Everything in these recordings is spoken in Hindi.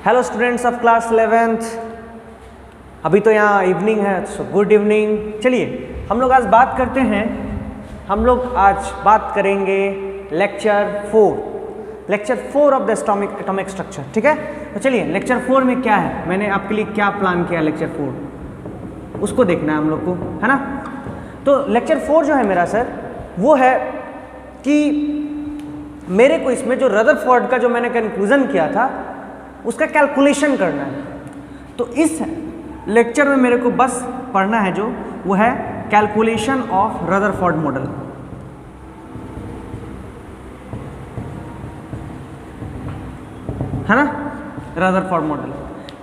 Hello students of class 11th। अभी तो यहाँ इवनिंग है, सो गुड इवनिंग। चलिए हम लोग आज बात करते हैं, हम लोग आज बात करेंगे lecture 4 of the atomic structure. ठीक है, तो चलिए लेक्चर 4 में क्या है, मैंने आपके लिए क्या प्लान किया लेक्चर 4 उसको देखना है हम लोग को, है ना। तो लेक्चर 4 जो है मेरा सर वो है कि मेरे को इसमें जो रदरफोर्ड का जो मैंने कंक्लूजन किया था उसका कैलकुलेशन करना है। तो इस लेक्चर में मेरे को बस पढ़ना है जो वो है कैलकुलेशन ऑफ रदरफोर्ड मॉडल। है ना, रदरफोर्ड मॉडल,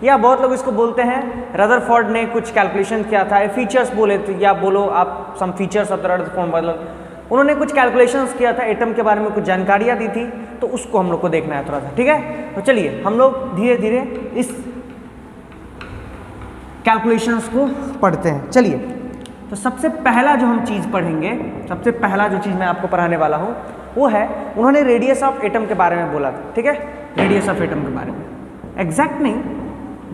या बहुत लोग इसको बोलते हैं रदरफोर्ड ने कुछ कैलकुलेशन किया था, फीचर्स बोले थे, या बोलो आप some features of the Rutherford model. उन्होंने कुछ कैलकुलेशंस किया था, एटम के बारे में कुछ जानकारियां दी थी, तो उसको हम लोग को देखना है थोड़ा सा। ठीक है, तो चलिए हम लोग धीरे धीरे इस कैलकुलेशंस को पढ़ते हैं। चलिए, तो सबसे पहला जो हम चीज़ पढ़ेंगे, सबसे पहला जो चीज़ मैं आपको पढ़ाने वाला हूँ वो है, उन्होंने रेडियस ऑफ एटम के बारे में बोला था। ठीक है, रेडियस ऑफ एटम के बारे में, एग्जैक्ट नहीं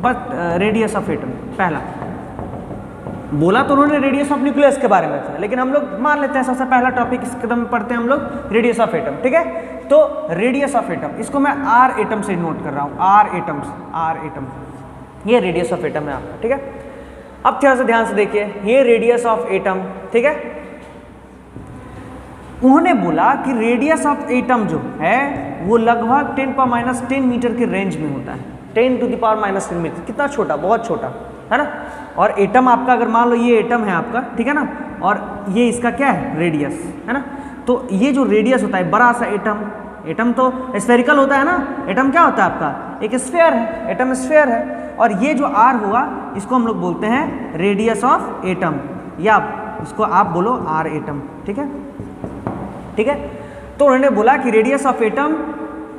बट रेडियस ऑफ एटम पहला बोला, तो उन्होंने रेडियस ऑफ न्यूक्लियस के बारे में था, लेकिन हम लोग मान लेते हैं सबसे पहला टॉपिक इस कदम में पढ़ते हैं हम लोग रेडियस ऑफ एटम। ठीक है, तो रेडियस ऑफ एटम, इसको मैं आर एटम से नोट कर रहा हूँ, आर एटम, ये रेडियस ऑफ एटम है आपका। ठीक है, अब थोड़ा सा ध्यान से देखिए, ये रेडियस ऑफ एटम। ठीक है, उन्होंने बोला कि रेडियस ऑफ एटम जो है वो लगभग 10⁻10 मीटर के रेंज में होता है, 10⁻10 मीटर, कितना छोटा, बहुत छोटा, है ना। और एटम आपका, अगर मान लो ये एटम है आपका, ठीक है ना, और ये इसका क्या है, रेडियस, है ना। तो ये जो रेडियस होता है, बड़ा सा एटम तो स्फेरिकल होता है ना, एटम क्या होता है आपका, एक स्फीयर है, एटम स्फीयर है, और ये जो आर हुआ इसको हम लोग बोलते हैं रेडियस ऑफ एटम, या इसको आप बोलो आर एटम। ठीक है, ठीक है, तो उन्होंने बोला कि radius of atom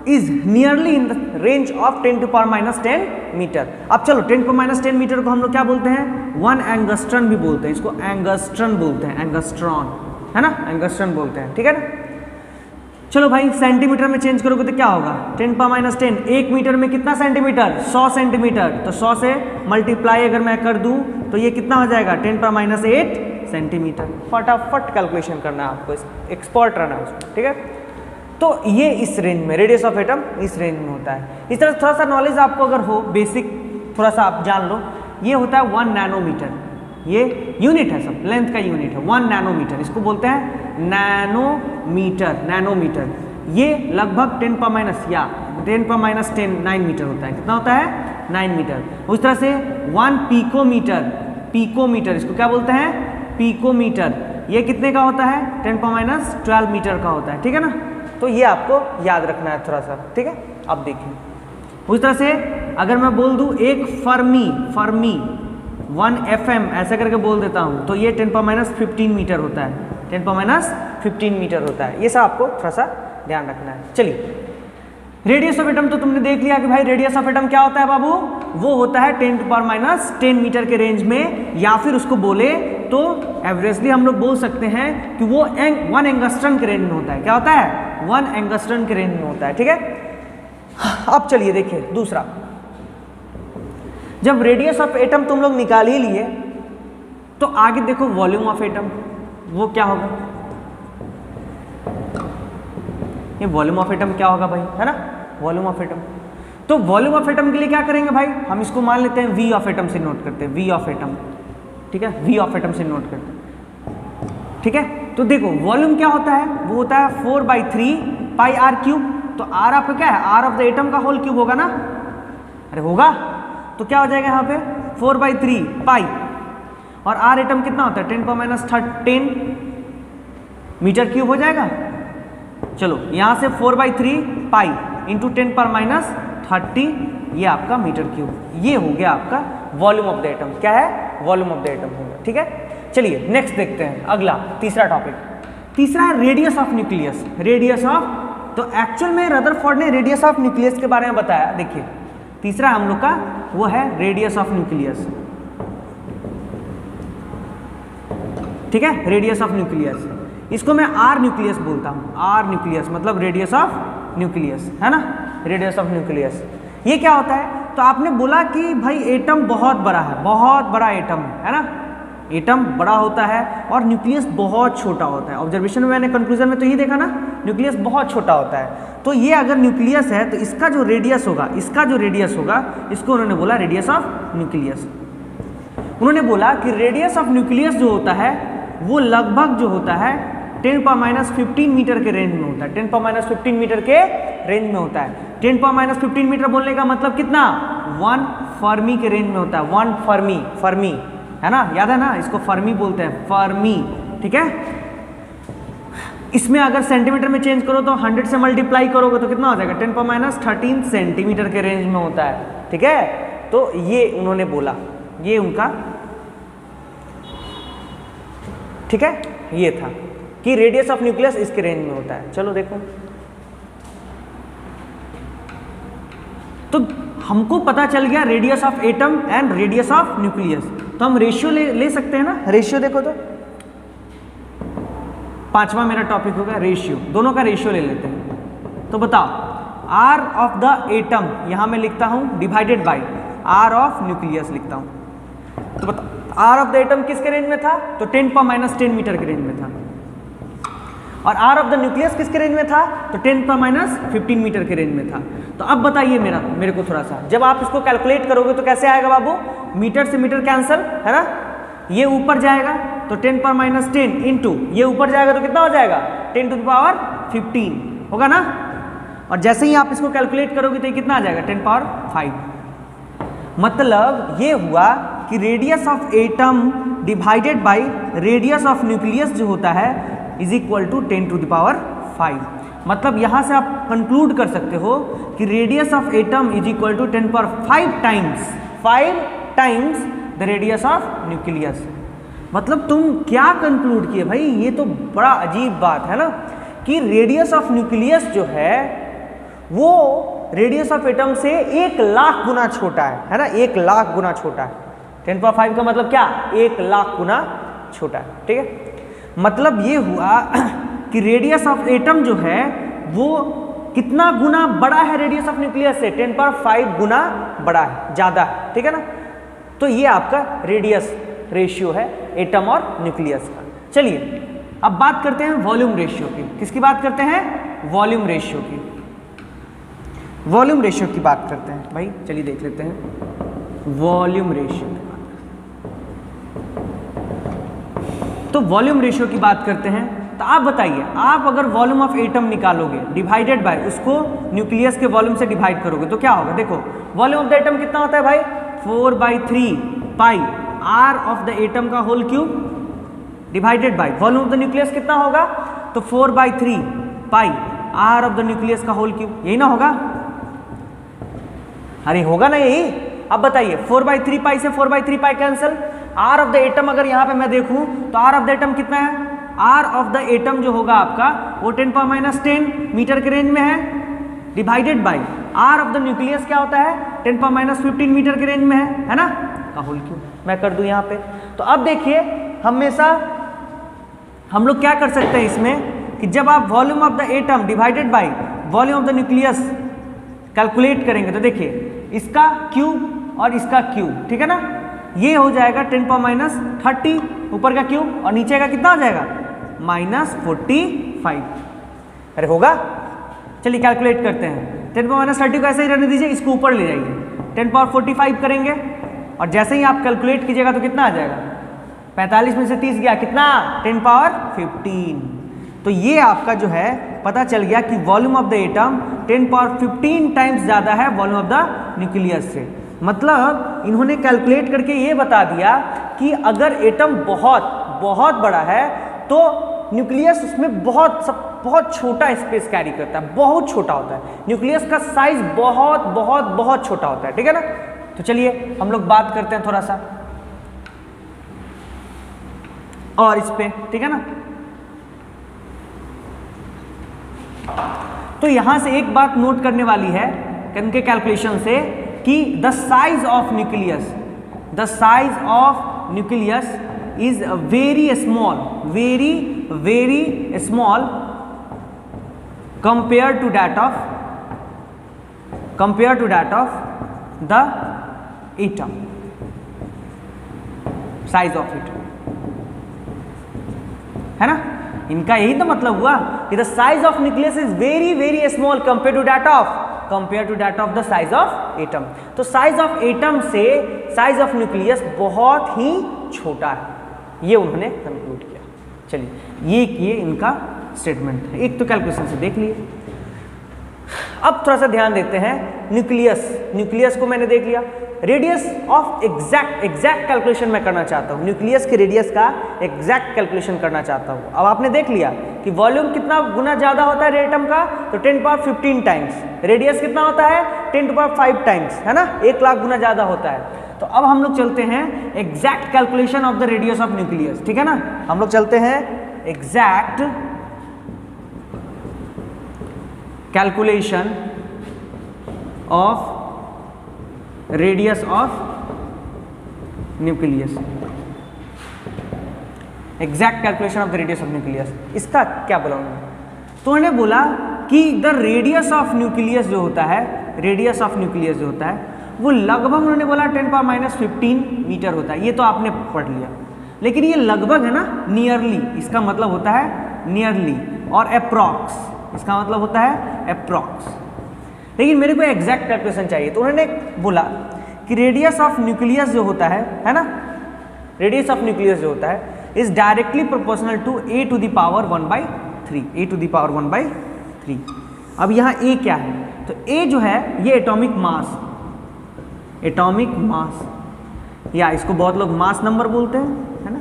is nearly in the range of 10⁻10 metre. अब चलो 10⁻10 मीटर को हम लोग क्या बोलते हैं, 1 एंगस्ट्रॉन भी बोलते हैं, इसको एंगस्ट्रॉन बोलते हैं, एंगस्ट्रॉन, है ना, एंगस्ट्रॉन बोलते हैं। ठीक है ना, चलो भाई सेंटीमीटर में चेंज करोगे तो क्या होगा, 10⁻10, 1 मीटर में कितना सेंटीमीटर, 100 सेंटीमीटर, तो 100 से मल्टीप्लाई अगर मैं कर दूं तो ये कितना हो जाएगा, 10⁻8 सेंटीमीटर। फटाफट कैलकुलेशन करना है आपको, एक्सपर्ट रहना है उसमें। ठीक है, तो ये इस रेंज में, रेडियस ऑफ एटम इस रेंज में होता है। इस तरह थोड़ा सा नॉलेज आपको अगर हो, बेसिक थोड़ा सा आप जान लो, ये होता है 1 नैनोमीटर, ये यूनिट है, सब लेंथ का यूनिट है, 1 नैनोमीटर, इसको बोलते हैं नैनोमीटर। ये लगभग 10⁻10 9 मीटर होता है, कितना होता है, 9 मीटर। उस तरह से 1 पिकोमीटर, इसको क्या बोलते हैं, पिकोमीटर, ये कितने का होता है, 10⁻12 मीटर का होता है। ठीक है ना, तो ये आपको याद रखना है थोड़ा सा। ठीक है, अब देखिए उस तरह से अगर मैं बोल दूं एक फर्मी 1 FM ऐसा करके बोल देता हूं, तो ये 10⁻15 मीटर होता है, 10⁻15 मीटर होता है। ये सब आपको थोड़ा सा ध्यान रखना है। चलिए, रेडियस ऑफ एटम तो तुमने देख लिया कि भाई रेडियस ऑफ एटम क्या होता है बाबू, वो होता है 10⁻10 मीटर के रेंज में, या फिर उसको बोले तो एवरेजली हम लोग बोल सकते हैं कि वो 1 एंगस्ट्रॉन के रेंज में होता है। क्या होता है, 1 एंगस्ट्रॉन के रेंज में होता है। ठीक है, अब चलिए देखिए दूसरा, जब रेडियस ऑफ एटम तुम लोग निकाल ही लिए तो आगे देखो वॉल्यूम ऑफ एटम, वो क्या होगा, ये वॉल्यूम ऑफ एटम क्या होगा भाई, है ना, वॉल्यूम ऑफ एटम। तो वॉल्यूम ऑफ एटम के लिए क्या करेंगे भाई, हम इसको मान लेते हैं वी ऑफ एटम से नोट करते हैं, वी ऑफ एटम। ठीक है, वी ऑफ एटम से नोट करते हैं। ठीक है, तो देखो वॉल्यूम क्या होता है, वो होता है 4/3 पाई आर क्यूब। तो आर आपका क्या है, आर ऑफ द एटम का होल क्यूब होगा ना, अरे होगा, तो क्या हो जाएगा यहाँ पे 4/3 पाई, और आर एटम कितना होता है, 10⁻13 मीटर क्यूब हो जाएगा। चलो यहाँ से 4/3 पाई इंटू 10⁻30, ये आपका मीटर क्यूब, ये हो गया आपका वॉल्यूम ऑफ द एटम। क्या है, वॉल्यूम ऑफ द एटम होगा। ठीक है, चलिए नेक्स्ट देखते हैं, अगला तीसरा टॉपिक, तीसरा है radius of nucleus. Radius of, तो एक्चुअल में रदरफोर्ड ने रेडियस ऑफ न्यूक्लियस के बारे में बताया। देखिए तीसरा हम लोग का वो है रेडियस ऑफ न्यूक्लियस। ठीक है, रेडियस ऑफ न्यूक्लियस, इसको मैं आर न्यूक्लियस बोलता हूँ, आर न्यूक्लियस मतलब रेडियस ऑफ न्यूक्लियस, है ना, रेडियस ऑफ न्यूक्लियस। ये क्या होता है तो आपने बोला कि भाई एटम बहुत बड़ा है, बहुत बड़ा एटम है ना, एटम बड़ा होता है और न्यूक्लियस बहुत छोटा होता है। ऑब्जर्वेशन में मैंने कंक्लूजन में तो यही देखा ना, न्यूक्लियस बहुत छोटा होता है। तो ये अगर न्यूक्लियस है तो इसका जो रेडियस होगा, इसको उन्होंने बोला रेडियस ऑफ न्यूक्लियस। उन्होंने बोला कि रेडियस ऑफ न्यूक्लियस जो होता है वो लगभग जो होता है 10⁻15 मीटर के रेंज में होता है, 10⁻15 मीटर के रेंज में होता है। 10⁻15 मीटर बोलने का मतलब कितना, 1 फर्मी के रेंज में होता है। 1 फर्मी है ना, याद है ना, इसको फर्मी बोलते हैं, फर्मी, ठीक है। इसमें अगर सेंटीमीटर में चेंज करो तो 100 से मल्टीप्लाई करोगे तो कितना हो जाएगा, 10⁻13 सेंटीमीटर के रेंज में होता है, ठीक है। तो ये उन्होंने बोला, ये उनका, ठीक है, ये था कि रेडियस ऑफ न्यूक्लियस इसके रेंज में होता है। चलो देखो, तो हमको पता चल गया radius of atom and radius of nucleus. तो हम रेशियो ले सकते हैं ना, रेशियो देखो तो 5वां मेरा टॉपिक होगा रेशियो, दोनों का रेशियो ले लेते हैं। तो बताओ, आर ऑफ द एटम यहां मैं लिखता हूं divided by r of nucleus लिखता हूं। तो बताओ आर ऑफ द एटम किसके रेंज में था, तो 10⁻10 मीटर के रेंज में था। और आर ऑफ द न्यूक्लियस किसके रेंज में था, तो 10⁻15 मीटर के रेंज में था। तो अब बताइए मेरे को थोड़ा सा, जब आप इसको कैलकुलेट करोगे तो कैसे आएगा बाबू, मीटर से मीटर कैंसिल है ना, ये ऊपर जाएगा तो 10⁻10 इंटू ये ऊपर जाएगा तो कितना हो जाएगा, 10⁻15 होगा ना। और जैसे ही आप इसको कैलकुलेट करोगे तो ये कितना आ जाएगा, 10⁻5। मतलब ये हुआ कि radius of atom divided by radius of nucleus जो होता है इज इक्वल टू 10⁻5। मतलब यहां से आप कंक्लूड कर सकते हो कि radius of atom is equal to 10⁻5 times the radius of nucleus. मतलब तुम क्या कंक्लूड किए भाई, ये तो बड़ा अजीब बात है ना, कि रेडियस ऑफ न्यूक्लियस जो है वो रेडियस ऑफ एटम से 1,00,000 गुना छोटा है ना, 1,00,000 गुना छोटा है। 10⁻5 का मतलब क्या, 1,00,000 गुना छोटा है, ठीक है। मतलब ये हुआ कि रेडियस ऑफ एटम जो है वो कितना गुना बड़ा है रेडियस ऑफ न्यूक्लियस से, 10⁻5 गुना बड़ा है, ज्यादा है, ठीक है ना। तो ये आपका रेडियस रेशियो है एटम और न्यूक्लियस का। चलिए अब बात करते हैं वॉल्यूम रेशियो की। किसकी बात करते हैं, वॉल्यूम रेशियो की। वॉल्यूम रेशियो की बात करते हैं भाई, चलिए देख लेते हैं वॉल्यूम रेशियो की बात। तो वॉल्यूम रेशियो की बात करते हैं, तो आप बताइए, आप अगर वॉल्यूम ऑफ एटम निकालोगे डिवाइडेड बाय उसको न्यूक्लियस के वॉल्यूम से डिवाइड करोगे तो क्या होगा। देखो वॉल्यूम ऑफ द एटम कितना होता है भाई, 4/3 pi are of the atom का whole cube divided by volume of the nucleus कितना होगा, तो 4/3 pi are of the nucleus का होल क्यूब, यही ना होगा। अरे होगा ना यही। अब बताइए 4/3 पाई से 4/3 pi cancel. R of the atom अगर यहां पे मैं देखूं तो आर ऑफ द एटम कितना है, आर ऑफ द एटम जो होगा आपका वो 10⁻10 मीटर के रेंज में है, divided by r of the nucleus क्या होता है, 10⁻15 मीटर के रेंज में है ना, का होल क्यूब मैं कर दूं यहां पे। तो अब देखिए हमेशा हम लोग क्या कर सकते हैं इसमें कि जब आप volume of the atom divided by volume of the nucleus calculate करेंगे तो देखिए इसका क्यूब और इसका क्यूब, ठीक है ना, ये हो जाएगा 10⁻30 ऊपर का क्यूब और नीचे का कितना हो जाएगा -45। अरे होगा, चलिए कैलकुलेट करते हैं। 10⁻30 को ऐसे ही रहने दीजिए, इसको ऊपर ले जाइए, 10⁻45 करेंगे और जैसे ही आप कैलकुलेट कीजिएगा तो कितना आ जाएगा, 45 में से 30 गया कितना, 10⁻15। तो ये आपका जो है पता चल गया कि volume of the atom 10⁻15 times ज़्यादा है वॉल्यूम ऑफ द न्यूक्लियस से। मतलब इन्होंने कैलकुलेट करके ये बता दिया कि अगर एटम बहुत बहुत बड़ा है तो न्यूक्लियस उसमें बहुत छोटा स्पेस कैरी करता है, बहुत छोटा होता है, न्यूक्लियस का साइज बहुत बहुत बहुत छोटा होता है, ठीक है ना। तो चलिए हम लोग बात करते हैं थोड़ा सा और इस पे, ठीक है ना। तो यहां से एक बात नोट करने वाली है इनके कैलकुलेशन से कि the size of nucleus is very small compare to that of the atom, size of atom, है ना। इनका यही तो मतलब हुआ कि the size of nucleus is very very small compare to that of the size of atom. तो साइज ऑफ एटम से साइज ऑफ न्यूक्लियस बहुत ही छोटा है, ये उन्होंने कंक्लूड किया। चलिए ये इनका स्टेटमेंट है। एक तो कैलकुलेशन से देख लिए। अब थोड़ा सा ध्यान देते हैं न्यूक्लियस को मैंने देख लिया। रेडियस ऑफ एग्जैक्ट कैलकुलेशन मैं करना चाहता हूँ, न्यूक्लियस के रेडियस का एग्जैक्ट कैलकुलेशन करना चाहता हूँ। अब आपने देख लिया कि वॉल्यूम कितना गुना ज़्यादा होता है एटम का, तो 10⁻15 टाइम्स। रेडियस कितना होता है 10⁵ टाइम्स, है ना, 1 लाख गुना ज़्यादा होता है। तो अब हम लोग चलते हैं exact calculation of the radius of nucleus, ठीक है ना। हम लोग चलते हैं exact calculation of radius of nucleus, exact calculation of the radius of nucleus. इसका क्या बोला उन्होंने, तो उन्होंने बोला कि द रेडियस ऑफ न्यूक्लियस जो होता है, रेडियस ऑफ न्यूक्लियस जो होता है वो लगभग उन्होंने बोला 10⁻15 मीटर होता है। ये तो आपने पढ़ लिया, लेकिन ये लगभग है ना, नियरली, इसका मतलब होता है नियरली, और अप्रॉक्स इसका मतलब होता है अप्रॉक्स। लेकिन मेरे को एग्जैक्ट कैलकुलेशन चाहिए, तो उन्होंने बोला कि रेडियस ऑफ न्यूक्लियस जो होता है ना, रेडियस ऑफ न्यूक्लियस जो होता है is directly proportional to a⁻⅓, a⁻⅓। अब यहाँ a क्या है, तो a जो है ये एटॉमिक मास, या इसको बहुत लोग मास नंबर बोलते हैं, है ना।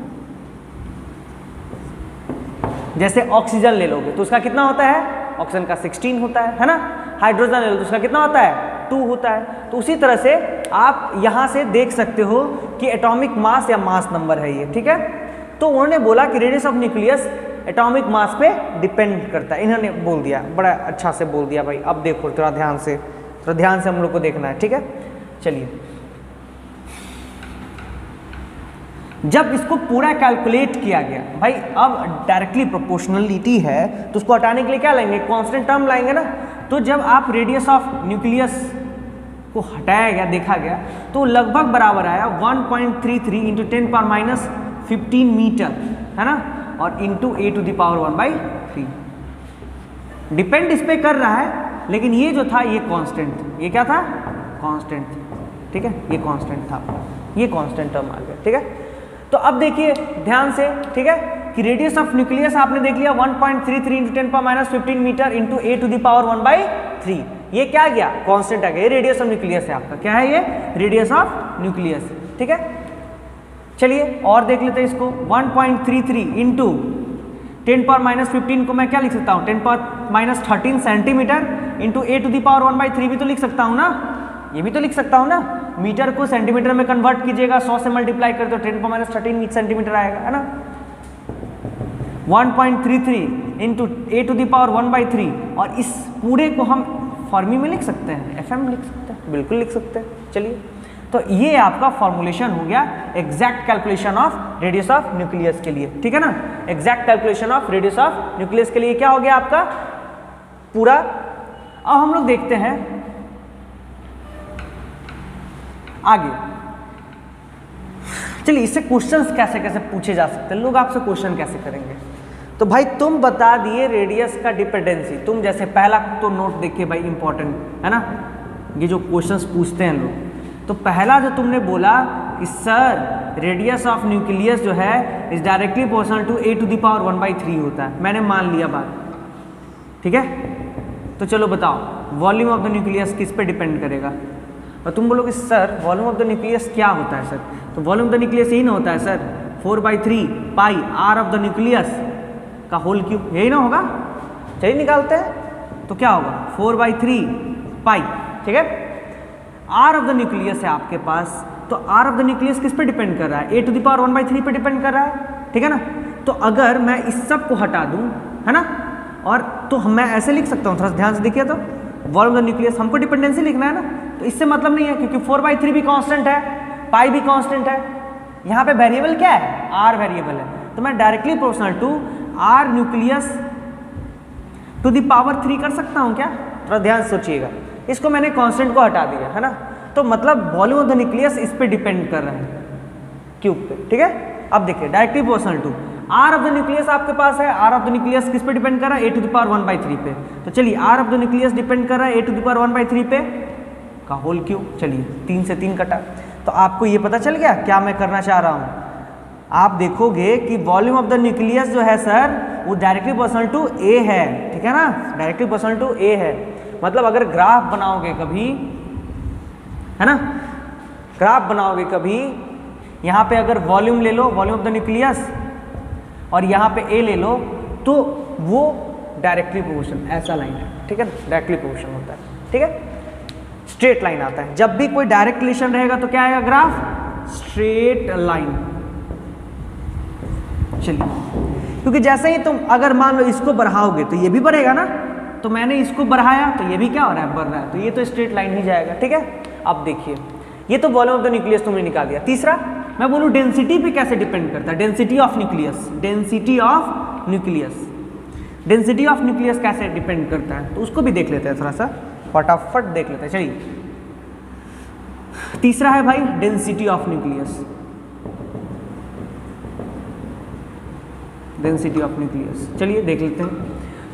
जैसे ऑक्सीजन ले लोगे तो उसका कितना होता है, ऑक्सीजन का 16 होता है ना। हाइड्रोजन ले लो तो उसका कितना होता है 2 होता है। तो उसी तरह से आप यहाँ से देख सकते हो कि एटॉमिक मास या मास नंबर है ये, ठीक है। तो उन्होंने बोला कि radius of nucleus atomic mass पे डिपेंड करता है। इन्होंने बोल दिया, बड़ा अच्छा से बोल दिया भाई। अब देखो थोड़ा ध्यान से हम लोग को देखना है, ठीक है। चलिए, जब इसको पूरा कैलकुलेट किया गया भाई, अब डायरेक्टली प्रोपोर्शनलिटी है तो उसको हटाने के लिए क्या लाएंगे, कांस्टेंट टर्म लाएंगे ना। तो जब आप रेडियस ऑफ न्यूक्लियस को हटाया गया, देखा गया, तो लगभग बराबर आया 1.33 × 10⁻15 मीटर, है ना, और इंटू a⁻⅓। डिपेंड इस पे कर रहा है, लेकिन ये जो था ये कांस्टेंट, ये क्या था, कांस्टेंट, ठीक है, ये कांस्टेंट था, ये कांस्टेंट टर्म आ गया, ठीक है। तो अब देखिए ध्यान से, ठीक है, कि रेडियस ऑफ न्यूक्लियस आपने देख लिया 1.33 × 10⁻15 मीटर इंटू a⁻⅓। ये क्या गया, कांस्टेंट आ गया। ये रेडियस ऑफ न्यूक्लियस है आपका, क्या है ये, रेडियस ऑफ न्यूक्लियस, ठीक है। चलिए और देख लेते हैं इसको। 1.33 इंटू 10⁻15 को मैं क्या लिख सकता हूँ, 10⁻13 सेंटीमीटर इंटू a⁻⅓ भी तो लिख सकता हूँ ना, ये भी तो लिख सकता हूँ ना। मीटर को सेंटीमीटर में कन्वर्ट कीजिएगा, 100 से मल्टीप्लाई कर दो, 10⁻13 सेंटीमीटर आएगा, है ना। 1.33 इंटू a⁻⅓, और इस पूरे को हम फॉर्मी में लिख सकते हैं, FM लिख सकते हैं, बिल्कुल लिख सकते हैं। चलिए, तो ये आपका फॉर्मुलेशन हो गया exact calculation of radius of nucleus के लिए, ठीक है ना। Exact calculation of radius of nucleus के लिए क्या हो गया आपका पूरा। अब हम लोग देखते हैं आगे। चलिए, इससे क्वेश्चंस कैसे कैसे पूछे जा सकते हैं, लोग आपसे क्वेश्चन कैसे करेंगे। तो भाई तुम बता दिए रेडियस का डिपेंडेंसी, तुम जैसे पहला तो नोट देखिए भाई, इंपॉर्टेंट है ना, ये जो क्वेश्चंस पूछते हैं लोग। तो पहला जो तुमने बोला कि सर रेडियस ऑफ न्यूक्लियस जो है is directly proportional to a⁻⅓ होता है, मैंने मान लिया बात, ठीक है। तो चलो बताओ वॉल्यूम ऑफ द न्यूक्लियस किस पे डिपेंड करेगा। और तुम बोलोगे sir volume of the nucleus क्या होता है सर, तो वॉल्यूम ऑफ द न्यूक्लियस यही ना होता है sir, 4/3 pi r of the nucleus का होल क्यूब, यही ना होगा। चलिए निकालते हैं, तो क्या होगा 4/3 पाई, ठीक है। r ऑफ द न्यूक्लियस है आपके पास, तो r ऑफ द न्यूक्लियस किस पे डिपेंड कर रहा है, a⁻⅓ पे डिपेंड कर रहा है, ठीक है ना। तो अगर मैं इस सब को हटा दूं, है ना, और तो मैं ऐसे लिख सकता हूँ, थोड़ा ध्यान से देखिए। तो वॉल्यूम ऑफ द न्यूक्लियस हमको डिपेंडेंसी लिखना है ना, तो इससे मतलब नहीं है, क्योंकि 4/3 भी कांस्टेंट है, पाई भी कांस्टेंट है। यहाँ पे वेरिएबल क्या है, r वेरिएबल है, तो मैं directly proportional to r nucleus to the power 3 कर सकता हूँ क्या। थोड़ा ध्यान से सोचिएगा, इसको मैंने कांस्टेंट को हटा दिया, है ना। तो मतलब वॉल्यूम ऑफ द न्यूक्लियस इस पे डिपेंड कर रहा है, क्यूब पे, ठीक है। अब देखिए directly proportional to r of the nucleus आपके पास है, आर ऑफ द न्यूक्लियस किस पे डिपेंड कर रहा है, a⁻1/3 पे। तो चलिए r of the nucleus depend कर रहा है a⁻1/3 पे का होल क्यूब। चलिए 3 से 3 कटा, तो आपको ये पता चल गया क्या मैं करना चाह रहा हूँ। आप देखोगे कि वॉल्यूम ऑफ द न्यूक्लियस जो है सर वो डायरेक्टली प्रोपोर्शनल टू ए है, ठीक है ना, डायरेक्टली प्रोपोर्शनल टू ए है। मतलब अगर ग्राफ बनाओगे कभी, है ना, ग्राफ बनाओगे कभी, यहाँ पे अगर वॉल्यूम ले लो, वॉल्यूम ऑफ द न्यूक्लियस, और यहाँ पे ए ले लो, तो वो डायरेक्टली प्रोपोर्शनल ऐसा लाइन है, ठीक है, डायरेक्टली प्रोपोर्शनल होता है, ठीक है, स्ट्रेट लाइन आता है। जब भी कोई डायरेक्ट रिलेशन रहेगा तो क्या आएगा ग्राफ, स्ट्रेट लाइन। चलिए, क्योंकि जैसे ही तुम अगर मान लो इसको बढ़ाओगे तो ये भी बढ़ेगा ना, तो मैंने इसको बढ़ाया तो ये भी क्या हो रहा है, बढ़ रहा है, तो ये तो स्ट्रेट लाइन ही जाएगा, ठीक है। अब देखिए ये तो वॉल्यूम ऑफ द न्यूक्लियस तुमने निकाल दिया। तीसरा मैं बोलूँ डेंसिटी पे कैसे डिपेंड करता है, density of nucleus, density of nucleus, density of nucleus कैसे डिपेंड करता है, तो उसको भी देख लेते हैं, थोड़ा सा फटाफट देख लेते हैं। चलिए तीसरा है भाई density of nucleus, density of nucleus, चलिए देख लेते हैं।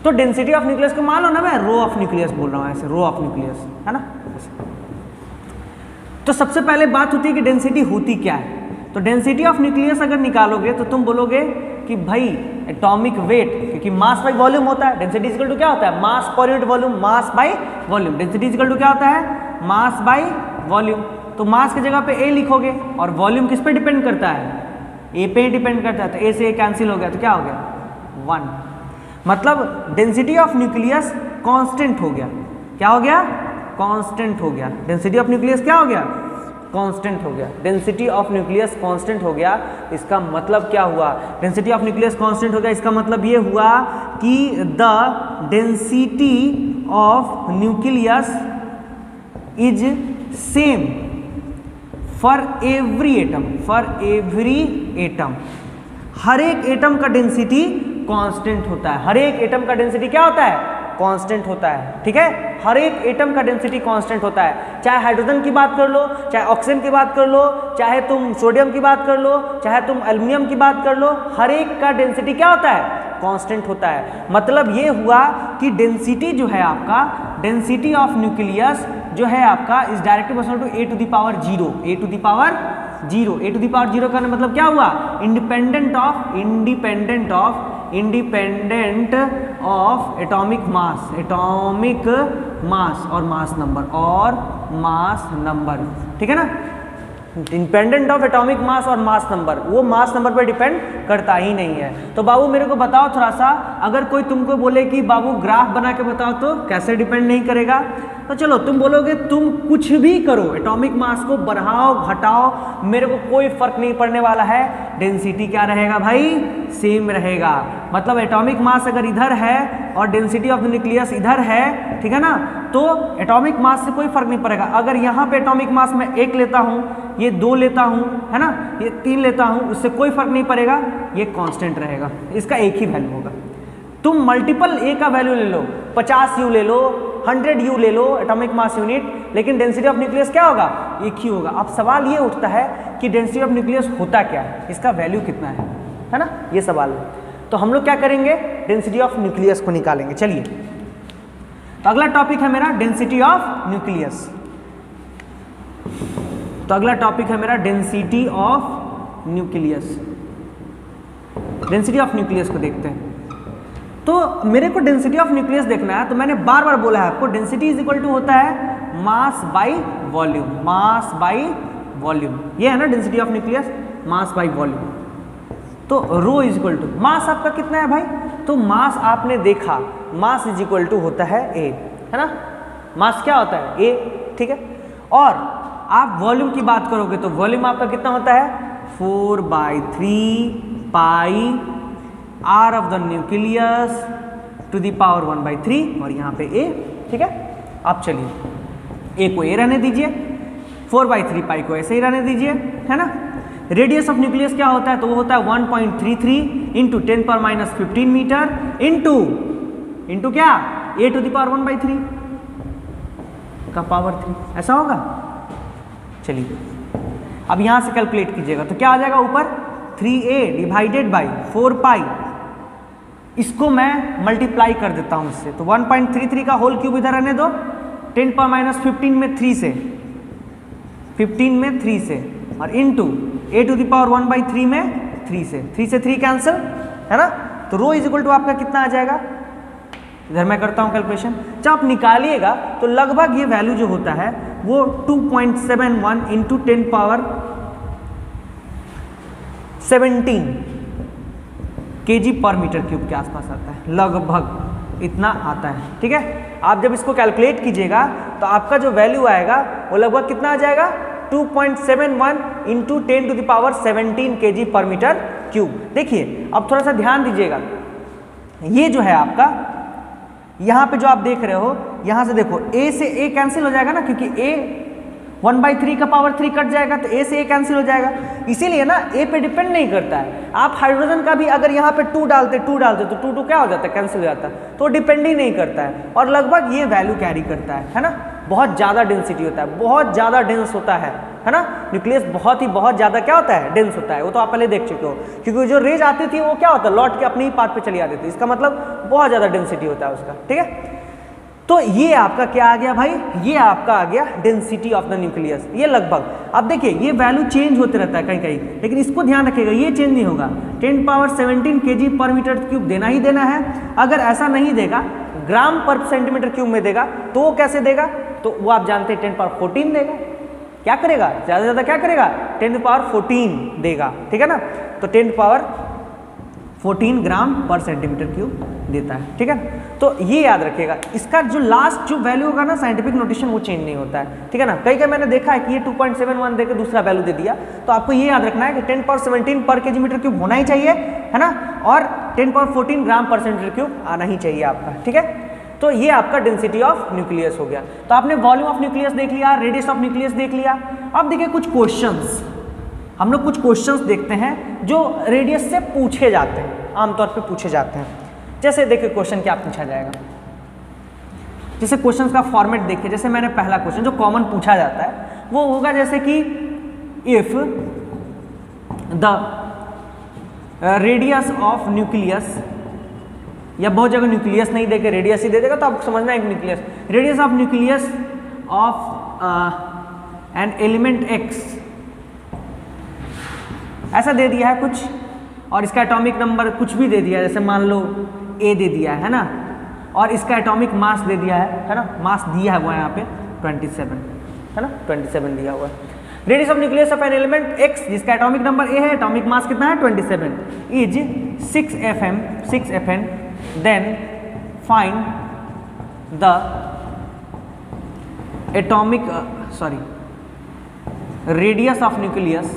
तो डेंसिटी ऑफ न्यूक्लियस को मान लो ना मैं रो ऑफ न्यूक्लियस बोल रहा हूँ, ऐसे रो ऑफ न्यूक्लियस, है ना। तो सबसे पहले बात होती है कि डेंसिटी होती क्या है। तो डेंसिटी ऑफ न्यूक्लियस अगर निकालोगे तो तुम बोलोगे कि भाई एटॉमिक वेट, क्योंकि मास बाई वॉल्यूम होता है, डेंसिटी इक्वल टू क्या होता है, mass per unit volume, mass by volume. Density equal to क्या होता है, मास बाई वॉल्यूम। तो मास की जगह पे ए लिखोगे, और वॉल्यूम किस पे डिपेंड करता है, ए पे ही डिपेंड करता है, तो ए से ए कैंसिल हो गया, तो क्या हो गया 1। मतलब डेंसिटी ऑफ न्यूक्लियस कांस्टेंट हो गया, क्या हो गया, कांस्टेंट हो गया। डेंसिटी ऑफ न्यूक्लियस क्या हो गया, कांस्टेंट हो गया। डेंसिटी ऑफ न्यूक्लियस कांस्टेंट हो गया, इसका मतलब क्या हुआ, डेंसिटी ऑफ न्यूक्लियस कांस्टेंट हो गया, इसका मतलब ये हुआ कि the density of nucleus is same for every atom, for every atom. हर एक एटम का डेंसिटी कांस्टेंट होता है, हर एक एटम का डेंसिटी क्या होता है, कांस्टेंट होता है, ठीक है। हर एक एटम का डेंसिटी कांस्टेंट होता है, चाहे हाइड्रोजन की बात कर लो, चाहे ऑक्सीजन की बात कर लो, चाहे तुम सोडियम की बात कर लो, चाहे तुम एल्युमिनियम की बात कर लो, हर एक का डेंसिटी क्या होता है, कांस्टेंट होता है। मतलब ये हुआ कि डेंसिटी जो है आपका, डेंसिटी ऑफ न्यूक्लियस जो है आपका is directly proportional to a⁻0, a⁻0 का मतलब क्या हुआ, इंडिपेंडेंट ऑफ एटॉमिक मास और मास नंबर, ठीक है ना। इंडिपेंडेंट ऑफ एटॉमिक मास और मास नंबर, वो मास नंबर पर डिपेंड करता ही नहीं है। तो बाबू मेरे को बताओ थोड़ा सा, अगर कोई तुमको बोले कि बाबू ग्राफ बना के बताओ तो कैसे डिपेंड नहीं करेगा, तो चलो तुम बोलोगे तुम कुछ भी करो, एटॉमिक मास को बढ़ाओ घटाओ, मेरे को कोई फर्क नहीं पड़ने वाला है, डेंसिटी क्या रहेगा भाई, सेम रहेगा। मतलब एटॉमिक मास अगर इधर है और डेंसिटी ऑफ द न्यूक्लियस इधर है, ठीक है ना, तो एटॉमिक मास से कोई फर्क नहीं पड़ेगा। अगर यहाँ पे एटॉमिक मास मैं 1 लेता हूँ, ये 2 लेता हूँ, है ना, ये 3 लेता हूँ, उससे कोई फर्क नहीं पड़ेगा, ये कांस्टेंट रहेगा, इसका एक ही वैल्यू होगा। तुम मल्टीपल ए का वैल्यू ले लो, 50 यू ले लो, 100 यू ले लो एटॉमिक मास यूनिट, लेकिन डेंसिटी ऑफ न्यूक्लियस क्या होगा, एक ही होगा। अब सवाल ये उठता है कि डेंसिटी ऑफ न्यूक्लियस होता क्या है, इसका वैल्यू कितना है ना, ये सवाल है। तो हम लोग क्या करेंगे, डेंसिटी ऑफ न्यूक्लियस को निकालेंगे। चलिए, तो अगला टॉपिक है मेरा डेंसिटी ऑफ न्यूक्लियस। तो अगला टॉपिक है मेरा density of nucleus. Density of nucleus को देखते हैं। तो मेरे को डेंसिटी ऑफ न्यूक्लियस देखना है, तो मैंने बार बार बोला है आपको, डेंसिटी इज इक्वल टू होता है मास by volume, mass by volume, ये है ना density of nucleus, mass by volume. तो रो इज इक्वल टू मास आपका कितना है भाई, तो मास आपने देखा, मास इज इक्वल टू होता है ए, है ना, मास क्या होता है ए, ठीक है। और आप वॉल्यूम की बात करोगे तो वॉल्यूम आपका कितना होता है 4/3 pi are of the nucleus to the power 1/3 और यहाँ पे ए, ठीक है। अब चलिए ए को ए रहने दीजिए, 4/3 पाई को ऐसे ही रहने दीजिए, है ना। रेडियस ऑफ न्यूक्लियस क्या होता है, तो वो होता है 1.33 इंटू 10⁻15 मीटर इंटू क्या a⁻1/3 का पावर 3, ऐसा होगा। चलिए अब यहाँ से कैलकुलेट कीजिएगा तो क्या आ जाएगा ऊपर 3a डिवाइडेड बाई 4 पाई, इसको मैं मल्टीप्लाई कर देता हूँ इससे, तो 1.33 का होल क्यूब इधर रहने दो, 10 पावर माइनस 15 में 3 से, 15 में 3 से, और into a to the power 1/3 में 3 से, 3 से 3 कैंसिल है ना, तो रो इज इक्वल टू आपका कितना आ जाएगा, इधर मैं करता हूँ कैलकुलेशन, जब आप निकालिएगा तो लगभग ये वैल्यू जो होता है वो 2.71 इंटू 10 पावर 17 kg पर मीटर क्यूब के आसपास आता है, लगभग इतना आता है। ठीक है, आप जब इसको कैलकुलेट कीजिएगा तो आपका जो वैल्यू आएगा वो लगभग कितना आ जाएगा 2.71 into 10 to the power 17 kg पर मीटर क्यूब। देखिए अब थोड़ा सा ध्यान दीजिएगा, ये जो है आपका यहाँ पे जो आप देख रहे हो, यहाँ से देखो a से a कैंसिल हो जाएगा ना, क्योंकि a 1/3 का पावर 3 कट जाएगा तो a से a कैंसिल हो जाएगा, इसीलिए ना a पे डिपेंड नहीं करता है। आप हाइड्रोजन का भी अगर यहाँ पे 2 डालते तो 2 क्या हो जाता है, कैंसिल हो जाता है, तो डिपेंड ही नहीं करता है, और लगभग ये वैल्यू कैरी करता है ना। बहुत ज़्यादा डेंसिटी होता है, बहुत ज़्यादा डेंस होता है ना, न्यूक्लियस बहुत ज़्यादा क्या होता है, डेंस होता है, वो तो आप पहले देख चुके हो, क्योंकि जो रेज आती थी वो क्या होता है, लौट के अपने ही पाथ पे चली आती थी, इसका मतलब बहुत ज़्यादा डेंसिटी होता है उसका। ठीक है, तो ये आपका क्या आ गया भाई, ये आपका आ गया डेंसिटी ऑफ द न्यूक्लियस, ये लगभग। अब देखिए ये वैल्यू चेंज होते रहता है कहीं कहीं, लेकिन इसको ध्यान रखिएगा ये चेंज नहीं होगा, 10 पावर 17 kg पर मीटर क्यूब देना ही देना है। अगर ऐसा नहीं देगा, ग्राम पर सेंटीमीटर क्यूब में देगा, तो वो कैसे देगा, तो वो आप जानते हैं 10 पावर 14 देगा। क्या करेगा, ज़्यादा से ज़्यादा क्या करेगा, 10 पावर 14 देगा। ठीक है ना, तो 10 पावर 14 ग्राम पर सेंटीमीटर क्यूब देता है। ठीक है, तो ये याद रखिएगा, इसका जो लास्ट जो वैल्यू होगा ना, साइंटिफिक नोटेशन वो चेंज नहीं होता है। ठीक है ना, कई मैंने देखा है कि ये 2.71 देकर दूसरा वैल्यू दे दिया, तो आपको ये याद रखना है कि 10 पावर 17 पर केजी मीटर क्यूब होना ही चाहिए, है ना, और 10 पावर 14 ग्राम पर सेंटीमीटर क्यूब आना ही चाहिए आपका। ठीक है, तो ये आपका डेंसिटी ऑफ न्यूक्लियस हो गया। तो आपने वॉल्यूम ऑफ न्यूक्लियस देख लिया, रेडियस ऑफ न्यूक्लियस देख लिया। अब देखिए कुछ क्वेश्चंस, हम लोग कुछ क्वेश्चंस देखते हैं जो रेडियस से पूछे जाते हैं, आमतौर पे पूछे जाते हैं। जैसे देखिए क्वेश्चन क्या पूछा जाएगा, जैसे क्वेश्चन का फॉर्मेट देखिए, जैसे मैंने पहला क्वेश्चन जो कॉमन पूछा जाता है वो होगा जैसे कि if the radius of nucleus, या बहुत जगह न्यूक्लियस नहीं देके रेडियस ही दे देगा, तो आपको समझना है nucleus, radius of nucleus of an element x, ऐसा दे दिया है कुछ, और इसका एटॉमिक नंबर कुछ भी दे दिया है, जैसे मान लो ए दे दिया है ना, और इसका एटॉमिक मास दे दिया है ना, मास दिया है वो यहाँ पे 27 है ना, 27 दिया हुआ है। Radius of nucleus of an element x जिसका एटॉमिक नंबर ए है, एटॉमिक मास कितना है 27, is 6 FN, then find the atomic radius of nucleus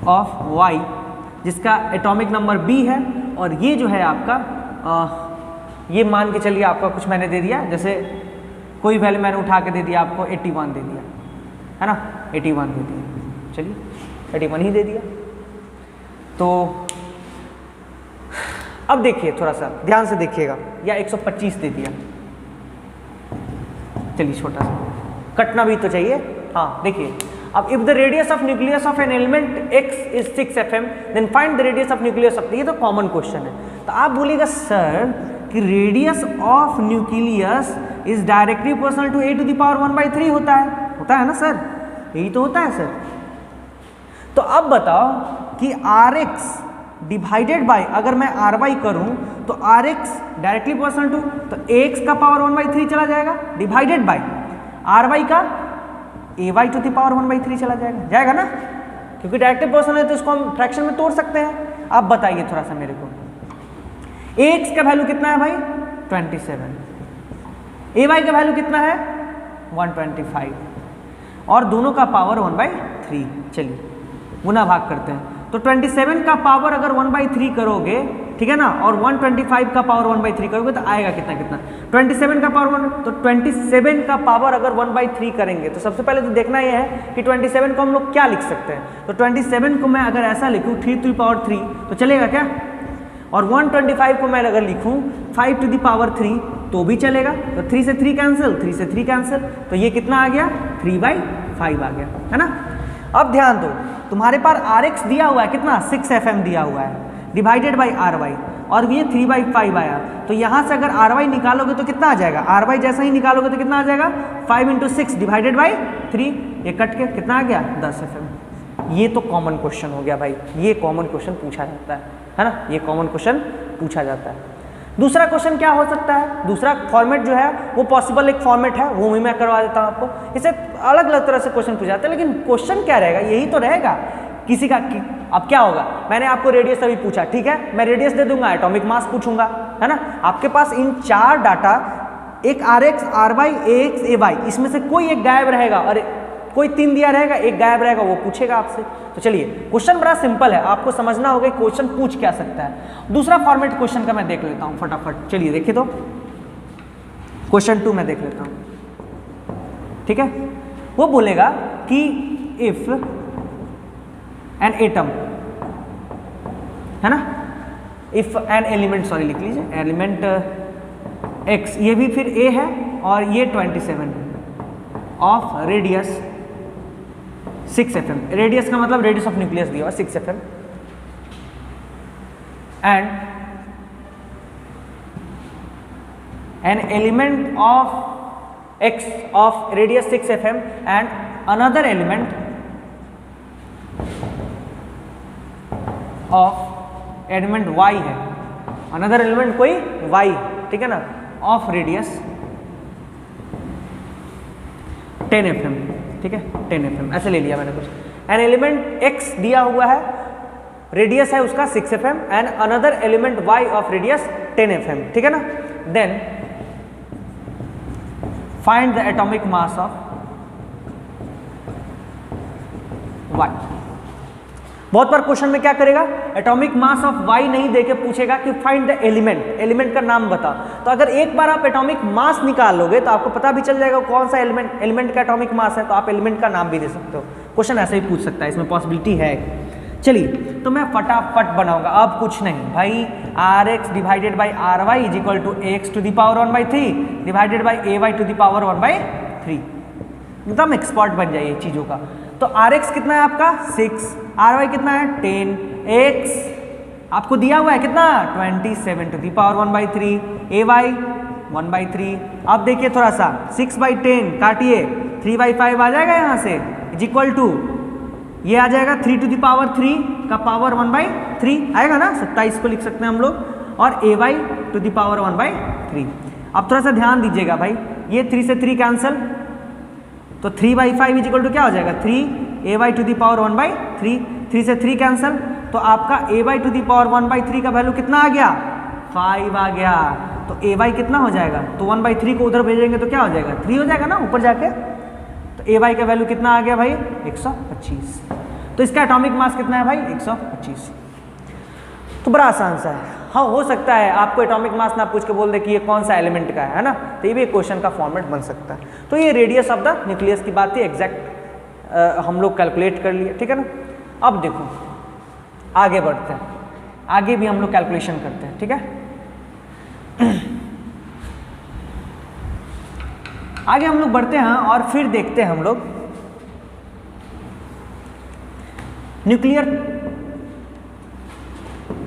of y जिसका एटॉमिक नंबर b है, और ये जो है आपका ये मान के चलिए आपका कुछ मैंने दे दिया, जैसे कोई वैल्यू मैंने उठा के दे दिया आपको 81 दे दिया है ना, 81 दे दिया, चलिए 81 ही दे दिया। तो अब देखिए थोड़ा सा ध्यान से देखिएगा, या 125 दे दिया, चलिए छोटा सा कटना भी तो चाहिए। हाँ देखिए, अब if the radius of nucleus of an element x is 6 FM, then find the radius of nucleus of, ये तो कॉमन क्वेश्चन है। तो आप बोलिएगा सर कि radius of nucleus is directly proportional to a to the power 1/3 होता है ना सर, यही तो होता है सर। तो अब बताओ कि rx डिवाइडेड बाय, अगर मैं ry करूं तो rx डायरेक्टली प्रोपोर्शनल टू, तो ax का पावर 1/3 चला जाएगा, डिवाइडेड बाय ry का ay टू द पावर 1/3 चला जाएगा ना, क्योंकि डायरेक्टली प्रोपोर्शनल है तो इसको हम फ्रैक्शन में तोड़ सकते हैं। अब बताइए थोड़ा सा मेरे को, ax का वैल्यू कितना है भाई 27, ay का वैल्यू कितना है 125, और दोनों का पावर 1/3, चलिए गुना भाग करते हैं। तो 27 का पावर अगर 1/3 करोगे, ठीक है ना, और 125 का पावर 1/3 करोगे तो आएगा कितना 27 का पावर 1, तो 27 का पावर अगर 1/3 करेंगे तो सबसे पहले तो देखना यह है कि 27 को हम लोग क्या लिख सकते हैं। तो 27 को मैं अगर ऐसा लिखूँ 3 टू द पावर 3 तो चलेगा क्या, और 125 को मैं अगर लिखूँ 5 टू द पावर 3 तो भी चलेगा। तो 3 से 3 कैंसिल, 3 से 3 कैंसिल, तो ये कितना आ गया 3/5 आ गया, है ना। अब ध्यान दो, तुम्हारे पास RX दिया हुआ है कितना 6 FM दिया हुआ है, डिवाइडेड बाई RY, और ये 3/5 आया। तो यहाँ से अगर RY निकालोगे तो कितना आ जाएगा, RY जैसा ही निकालोगे तो कितना आ जाएगा 5 × 6 डिवाइडेड बाई 3, ये कट के कितना आ गया 10 FM। ये तो कॉमन क्वेश्चन हो गया भाई, ये कॉमन क्वेश्चन पूछा जाता है ना, ये कॉमन क्वेश्चन पूछा जाता है। दूसरा क्वेश्चन क्या हो सकता है, दूसरा फॉर्मेट जो है वो पॉसिबल एक फॉर्मेट है, वो भी मैं करवा देता हूँ आपको। इसे अलग अलग तरह से क्वेश्चन पूछा जाता है, लेकिन क्वेश्चन क्या रहेगा, यही तो रहेगा किसी का अब क्या होगा, मैंने आपको रेडियस अभी पूछा, ठीक है, मैं रेडियस दे दूंगा, एटॉमिक मास पूछूंगा, है ना। आपके पास इन 4 डाटा, एक RX, RY, AX, AY, इसमें से कोई एक गायब रहेगा, और कोई 3 दिया रहेगा, एक गायब रहेगा, वो पूछेगा आपसे। तो चलिए, क्वेश्चन बड़ा सिंपल है, आपको समझना होगा क्वेश्चन पूछ क्या सकता है। दूसरा फॉर्मेट क्वेश्चन का मैं देख लेता हूं फटाफट, चलिए देखिए। तो क्वेश्चन 2 मैं देख लेता हूं, ठीक है। वो बोलेगा कि इफ एन एटम, है ना, इफ एन एलिमेंट, सॉरी लिख लीजिए, एलिमेंट X, ये भी फिर A है और ये 27 ऑफ रेडियस 6 FM, रेडियस का मतलब रेडियस ऑफ न्यूक्लियस दिया हुआ 6 FM, and an element of X of radius 6 FM and another element of element Y है, अनदर एलिमेंट कोई Y, ठीक है ना, ऑफ रेडियस 10 FM, ठीक है, 10 FM ऐसे ले लिया मैंने कुछ। एन एलिमेंट X दिया हुआ है, रेडियस है उसका 6 FM and another element Y of radius 10 FM, ठीक है ना। Then find the atomic mass of Y। बहुत बार क्वेश्चन में क्या करेगा, एटॉमिक मास ऑफ Y नहीं देके पूछेगा कि फाइंड द एलिमेंट, एलिमेंट का नाम बता। तो अगर एक बार आप एटॉमिक मास निकाल लोगे तो आपको पता भी चल जाएगा कौन सा एलिमेंट का एटॉमिक मास है, तो आप एलिमेंट का नाम भी दे सकते हो। क्वेश्चन ऐसे ही पूछ सकता है, इसमें पॉसिबिलिटी है। चलिए, तो मैं फटाफट बनाऊंगा, अब कुछ नहीं भाई, RX divided by RY is equal to AX to the power 1/3 divided by AY to the power 1/3। एकदम एक्सपर्ट बन जाइए चीज़ों का। तो RX कितना है आपका 6, RY कितना है 10, X आपको दिया हुआ है कितना 27 टू द पावर 1/3, AY 1/3। अब देखिए थोड़ा सा 6/10 काटिए, 3/5 आ जाएगा यहाँ से, इज इक्वल टू ये आ जाएगा 3 टू द पावर 3 का पावर 1/3 आएगा ना, 27 को लिख सकते हैं हम लोग, और AY टू द पावर 1/3। अब थोड़ा सा ध्यान दीजिएगा भाई, ये 3 से 3 कैंसिल, तो 3/5 इज इक्वल टू क्या हो जाएगा 3 AY टू द पावर 1/3, 3 से 3 कैंसिल, तो आपका AY टू द पावर 1/3 का वैल्यू कितना आ गया 5 आ गया। तो AY कितना हो जाएगा, तो 1/3 को उधर भेजेंगे तो क्या हो जाएगा 3 हो जाएगा ना ऊपर जाके। तो AY का वैल्यू कितना आ गया भाई 125। तो इसका एटॉमिक मास कितना है भाई 125। तो बड़ा आसान सा है। हाँ, हो सकता है आपको एटॉमिक मास ना पूछ के बोल दे कि ये कौन सा एलिमेंट का है ना, तो ये भी एक क्वेश्चन का फॉर्मेट बन सकता है। तो ये रेडियस ऑफ द न्यूक्लियस की बात थी, एग्जैक्ट हम लोग कैलकुलेट कर लिए, ठीक है ना। अब देखो आगे बढ़ते हैं, आगे भी हम लोग कैलकुलेशन करते हैं, ठीक है। आगे हम लोग बढ़ते हैं और फिर देखते हैं हम लोग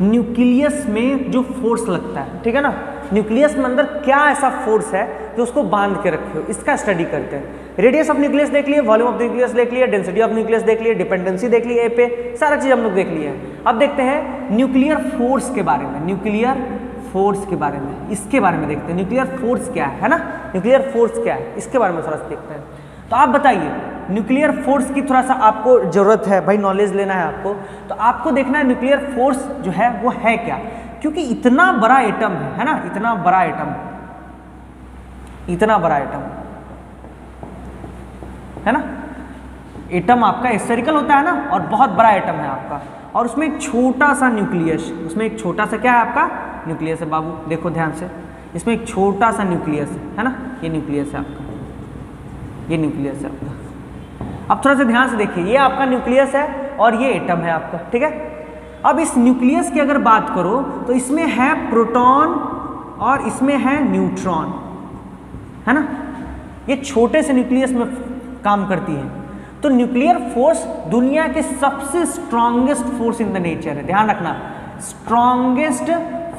न्यूक्लियस में जो फोर्स लगता है, ठीक है ना। न्यूक्लियस में अंदर क्या ऐसा फोर्स है जो उसको बांध के रखे हो, इसका स्टडी करते हैं। रेडियस ऑफ न्यूक्लियस देख लिए, वॉल्यूम ऑफ न्यूक्लियस देख लिए, डेंसिटी ऑफ न्यूक्लियस देख लिए, डिपेंडेंसी देख लिए ए पे, सारा चीज हम लोग देख लिए हैं। अब देखते हैं न्यूक्लियर फोर्स के बारे में, न्यूक्लियर फोर्स के बारे में, इसके बारे में देखते हैं। न्यूक्लियर फोर्स क्या है ना, न्यूक्लियर फोर्स क्या है, इसके बारे में थोड़ा सा देखते हैं। तो आप बताइए, न्यूक्लियर फोर्स की थोड़ा सा आपको जरूरत है भाई, नॉलेज लेना है आपको। तो आपको देखना है न्यूक्लियर फोर्स जो है वो है क्या, क्योंकि इतना बड़ा एटम है ना, इतना बड़ा एटम, इतना बड़ा एटम है ना। एटम आपका स्फेरिकल होता है ना, और बहुत बड़ा एटम है आपका, और उसमें एक छोटा सा न्यूक्लियस, उसमें एक छोटा सा क्या है आपका न्यूक्लियस है बाबू, देखो ध्यान से, इसमें एक छोटा सा न्यूक्लियस है ना, ये न्यूक्लियस है आपका, ये न्यूक्लियस है आपका। अब थोड़ा सा ध्यान से देखिए, ये आपका न्यूक्लियस है और ये एटम है आपका, ठीक है। अब इस न्यूक्लियस की अगर बात करो तो इसमें है प्रोटॉन और इसमें है न्यूट्रॉन, है ना। ये छोटे से न्यूक्लियस में काम करती है। तो न्यूक्लियर फोर्स दुनिया के सबसे strongest force in the nature है, ध्यान रखना, स्ट्रॉन्गेस्ट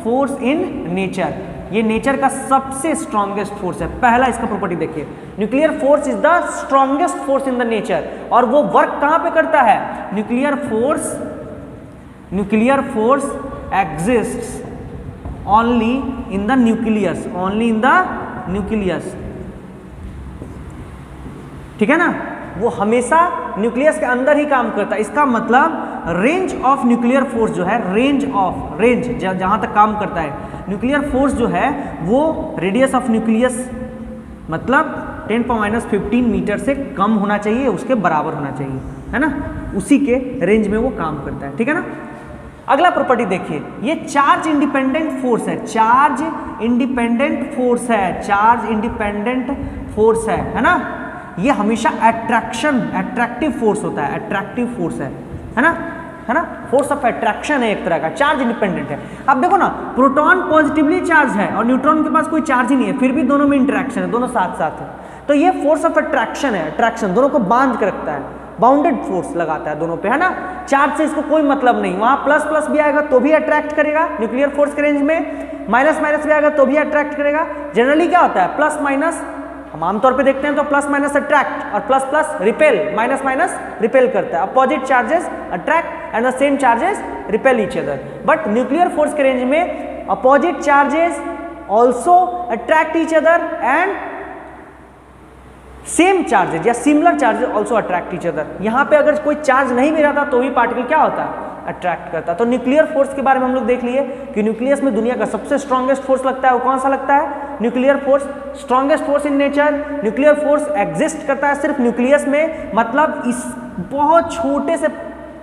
फोर्स इन नेचर, ये नेचर का सबसे स्ट्रॉन्गेस्ट फोर्स है। पहला इसका प्रॉपर्टी देखिए, nuclear force is the strongest force in the nature. और वो वर्क कहां पे करता है? Nuclear force exists only in the nucleus, only in the nucleus, ठीक है ना। वो हमेशा न्यूक्लियस के अंदर ही काम करता है। इसका मतलब रेंज ऑफ न्यूक्लियर फोर्स जो है, रेंज जहां तक काम करता है न्यूक्लियर फोर्स जो है, वो रेडियस ऑफ न्यूक्लियस मतलब 10⁻⁻15 मीटर से कम होना चाहिए, उसके बराबर होना चाहिए, है ना। उसी के रेंज में वो काम करता है, ठीक है ना। अगला प्रॉपर्टी देखिए, ये चार्ज इंडिपेंडेंट फोर्स है, चार्ज इंडिपेंडेंट फोर्स है ना। ये हमेशा अट्रैक्टिव फोर्स होता है, अट्रैक्टिव फोर्स है ना, फोर्स ऑफ अट्रैक्शन है एक तरह का, चार्ज इंडिपेंडेंट है। अब देखो ना, प्रोटॉन पॉजिटिवली चार्ज है और न्यूट्रॉन के पास कोई चार्ज ही नहीं है, फिर भी दोनों में इंटरेक्शन है, दोनों साथ साथ है। तो ये फोर्स ऑफ अट्रैक्शन है, अट्रैक्शन दोनों को बांध के रखता है, बाउंडेड फोर्स लगाता है दोनों पे, है ना। चार्ज से इसको कोई मतलब नहीं, वहां प्लस प्लस भी आएगा तो भी अट्रैक्ट करेगा न्यूक्लियर फोर्स के रेंज में, माइनस माइनस भी आएगा तो भी अट्रैक्ट करेगा। जनरली क्या होता है, प्लस माइनस हम आमतौर पे देखते हैं तो प्लस माइनस अट्रैक्ट और plus plus repel, minus minus repel करता है। Opposite charges attract and the same charges repel each other. But nuclear force के रेंज में opposite charges also attract each other and same charges या similar charges also attract each other. यहाँ पे अगर कोई चार्ज नहीं भी रहता तो भी पार्टिकल क्या होता है, अट्रैक्ट करता है। तो न्यूक्लियर फोर्स के बारे में हम लोग देख लिए कि न्यूक्लियस में दुनिया का सबसे स्ट्रॉन्गेस्ट फोर्स लगता है, वो कौन सा लगता है, nuclear force, strongest force in nature. Nuclear force exist करता है सिर्फ न्यूक्लियस में, मतलब इस बहुत छोटे से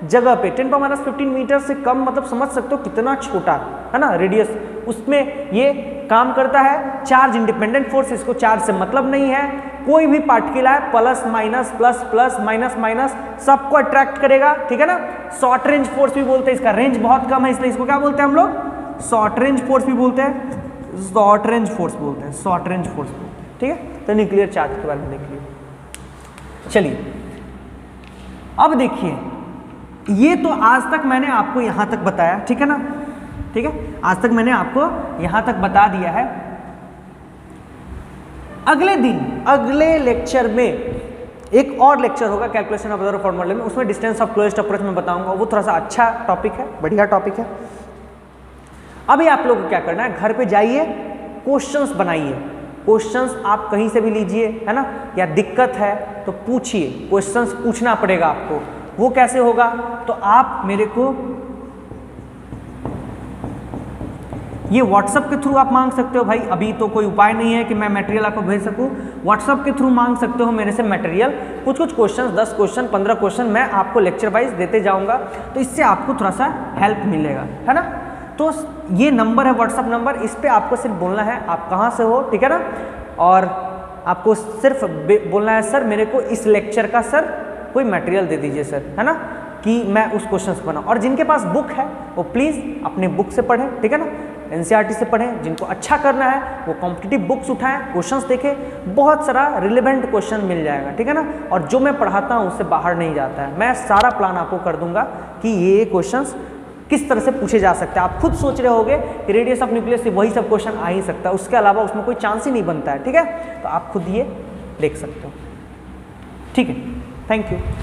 जगह पे 10⁻15 मीटर से कम, मतलब समझ सकते हो कितना छोटा है ना रेडियस, उसमें ये काम करता है। चार्ज इंडिपेंडेंट फोर्स, इसको चार्ज से मतलब नहीं है, कोई भी पार्टिकल है plus minus plus plus minus minus सबको अट्रैक्ट करेगा, ठीक है ना। शॉर्ट रेंज फोर्स भी बोलते हैं, इसका रेंज बहुत कम है इसलिए इसको क्या बोलते हैं हम लोग, शॉर्ट रेंज फोर्स भी बोलते हैं, शॉर्ट रेंज फोर्स बोलते हैं, शॉर्ट रेंज फोर्स बोलते हैं, ठीक है। तो न्यूक्लियर चार्ज के बारे में देख लिया। चलिए अब देखिए, ये तो आज तक मैंने आपको यहां तक बताया, ठीक है ना, ठीक है, आज तक मैंने आपको यहां तक बता दिया है। अगले दिन अगले लेक्चर में एक और लेक्चर होगा कैलकुलेशन ऑफ ऑर्डर फॉर्मूले में, उसमें डिस्टेंस ऑफ क्लोजेस्ट अप्रोच में बताऊंगा, वो थोड़ा सा अच्छा टॉपिक है, बढ़िया टॉपिक है। अभी आप लोगों को क्या करना है, घर पे जाइए, क्वेश्चंस बनाइए, क्वेश्चंस आप कहीं से भी लीजिए, है ना, या दिक्कत है तो पूछिए, क्वेश्चंस पूछना पड़ेगा आपको। वो कैसे होगा, तो आप मेरे को ये व्हाट्सएप के थ्रू आप मांग सकते हो भाई, अभी तो कोई उपाय नहीं है कि मैं मटेरियल आपको भेज सकूं, व्हाट्सएप के थ्रू मांग सकते हो मेरे से मटेरियल, कुछ कुछ क्वेश्चन, 10 क्वेश्चन 15 क्वेश्चन मैं आपको लेक्चर वाइज देते जाऊंगा, तो इससे आपको थोड़ा सा हेल्प मिलेगा, है ना। तो ये नंबर है व्हाट्सएप नंबर, इस पर आपको सिर्फ बोलना है आप कहाँ से हो, ठीक है ना, और आपको सिर्फ बोलना है सर मेरे को इस लेक्चर का सर कोई मटेरियल दे दीजिए सर, है ना, कि मैं उस क्वेश्चन से बनाऊँ। और जिनके पास बुक है वो प्लीज़ अपने बुक से पढ़ें, ठीक है ना, एनसीईआरटी से पढ़ें। जिनको अच्छा करना है वो कॉम्पिटिटिव बुक्स उठाएं, क्वेश्चंस देखें, बहुत सारा रिलेवेंट क्वेश्चन मिल जाएगा, ठीक है ना। और जो मैं पढ़ाता हूँ उससे बाहर नहीं जाता है, मैं सारा प्लान आपको कर दूंगा कि ये क्वेश्चंस किस तरह से पूछे जा सकते हैं। आप खुद सोच रहे होगे कि रेडियस ऑफ न्यूक्लियस से वही सब क्वेश्चन आ ही सकता है, उसके अलावा उसमें कोई चांस ही नहीं बनता है, ठीक है। तो आप खुद ये देख सकते हो, ठीक है। Thank you.